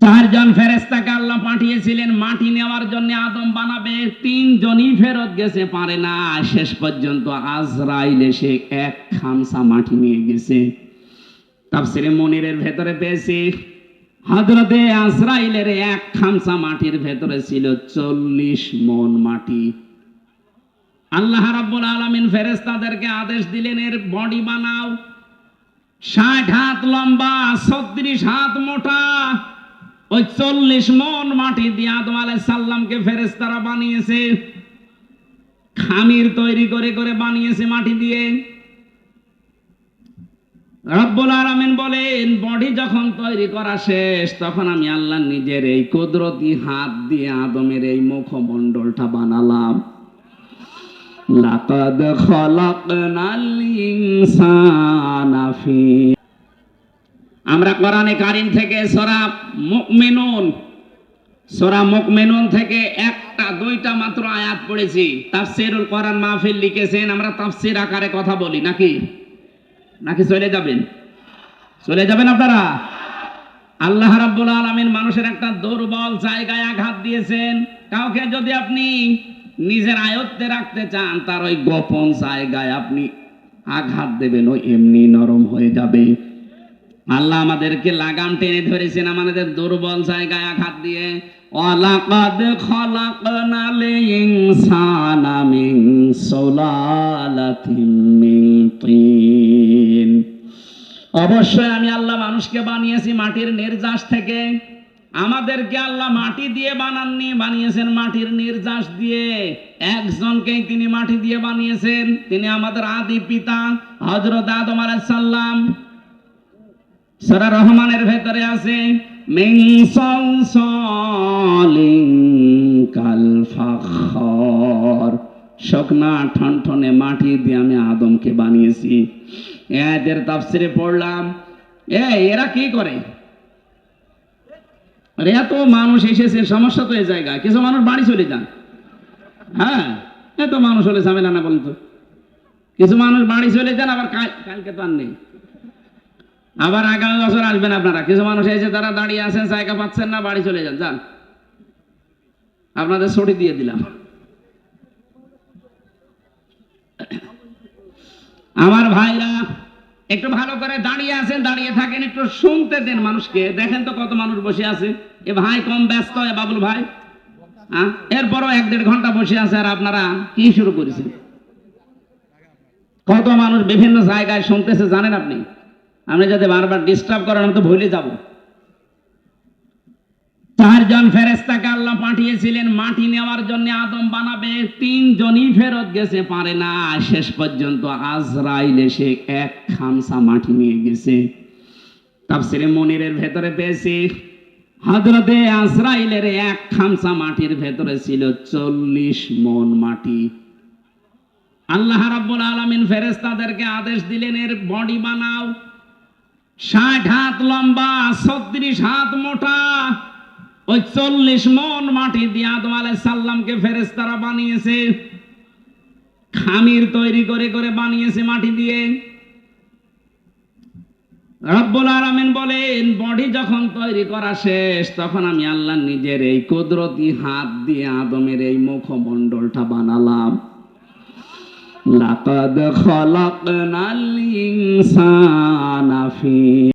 চারজন ফেরেশতাকে আল্লাহ পাঠিয়েছিলেন মাটি নেওয়ার জন্য, আদম বানাবে। তিনজনই ফেরত গেছে, পারে না। শেষ পর্যন্ত আজরাইল এসে এক খামসা মাটি নিয়ে গেছে। তাফসীরে মুনিরের ভেতরে পেয়েছি, হযরতে আজরাইলের এক খামসা মাটির ভেতরে ছিল 40 মণ মাটি। আল্লাহ রাব্বুল আলামিন ফেরেশতাদেরকে আদেশ দিলেন, এর বডি বানাও। 60 হাত লম্বা, 36 হাত মোটা। ওই 40 মণ মাটি দিয়ে আদম আলাইহিস সালামকে ফেরেশতারা বানিয়েছে। খামির তৈরি করে করে বানিয়েছে মাটি দিয়ে। রব্বুল আলামিন বলেন, বডি যখন তৈরি করা শেষ, তখন আমি আল্লাহ নিজের এই কুদরতি হাত দিয়ে আদমের এই মুখমণ্ডলটা বানালাম। লাকাদ খালাকনাল ইনসানা ফি, আমরা কোরআনে কারীম থেকে সূরা মুমিনুন থেকে একটা দুইটা মাত্র আয়াত পড়েছি। তাফসীরুল কোরআন মাহফিল লিখেছেন, আমরা তাফসীর আকারে কথা বলি নাকি চলে যাবেন আপনারা? আল্লাহ রাব্বুল আলামিন মানুষের একটা দুর্বল জায়গায় আঘাত দিয়েছেন। কাউকে যদি আপনি নিজের আয়ত্তে রাখতে চান, তার ওই গোপন জায়গায় আপনি আঘাত দেবেন, ওই এমনি নরম হয়ে যাবে। আল্লাহ আমাদেরকে লাগাম টেনে ধরেছেন আমাদের দুর্বল জায়গায় আঘাত দিয়ে। ওয়ালাকাদ খালাকনাল ইনসানা মিন সুলালাতিন মিন তিন, অবশ্যই আমি আল্লাহ মানুষকে বানিয়েছি মাটির নির্যাস থেকে। আমাদেরকে আল্লাহ মাটি দিয়ে বানাননি, বানিয়েছেন মাটির নির্যাস দিয়ে। একজনকেই তিনি মাটি দিয়ে বানিয়েছেন, তিনি আমাদের আদি পিতা হযরত আদম আলাইহিস সালাম। সূরা রহমানের ভেতরে আছে, মিন সালসালিন কাল ফাখর, শুকনা ঠনঠনে মাটি দিয়ে আমি আদমকে বানিয়েছি। এদের তাফসীরে পড়লাম, এরা কি করে? এত মানুষ এসেছে, সমস্যা তো এই জায়গায়। কিছু মানুষ বাড়ি চলে যান। হ্যাঁ, এত মানুষ হলে ঝামেলা না বলতো। কিছু মানুষ বাড়ি চলে যান, আবার কালকে তো আর নেই, আবার আগামী বছর আসবেন আপনারা। কিছু মানুষ এসে তারা দাঁড়িয়ে আছেন, জায়গা পাচ্ছেন না, বাড়ি চলে যান। আপনাদের ছুটি দিয়ে দিলাম। আমার ভাইরা একটু ভালো করে দাঁড়িয়ে আছেন, দাঁড়িয়ে থাকেন, একটু শুনতে দেন মানুষকে। দেখেন তো কত মানুষ বসে আছে। এ ভাই কম ব্যস্ত, এ বাবুল ভাই এরপরও 1-1.5 ঘন্টা বসে আছে, আর আপনারা কি শুরু করেছেন? কত মানুষ বিভিন্ন জায়গায় শুনতেছে জানেন আপনি? আপনি যদি বারবার ডিস্টার্ব করেন, আমি তো ভুলে যাব। 4জন ফেরেশতাকে আল্লাহ পাঠিয়েছিলেন মাটি নেওয়ার জন্য, আদম বানাবে। 3জনই ফেরত গেছে, পারে না। শেষ পর্যন্ত আজরাইল এসে এক খামসা মাটি নিয়ে গেছে। তাফসীরে মুনিরের ভেতরে পেয়েছি, হযরতে আজরাইলের এক খামসা মাটির ভেতরে ছিল 40 মণ মাটি। আল্লাহ রাব্বুল আলামিন ফেরেশতাদেরকে আদেশ দিলেন, এর বডি বানাও। 60 হাত লম্বা, 36 হাত মোটা। ওই 40 মণ মাটি দিয়ে আদম আলাইহিস সালামকে ফেরেশতারা বানিয়েছে। খামির তৈরি করে করে বানিয়েছে মাটি দিয়ে। রব্বুল আলামিন বলেন, বডি যখন তৈরি করা শেষ, তখন আমি আল্লাহ নিজের এই কুদরতি হাত দিয়ে আদমের এই মুখমণ্ডলটা বানালাম। লাকাদ খালাকনাল ইনসানা ফি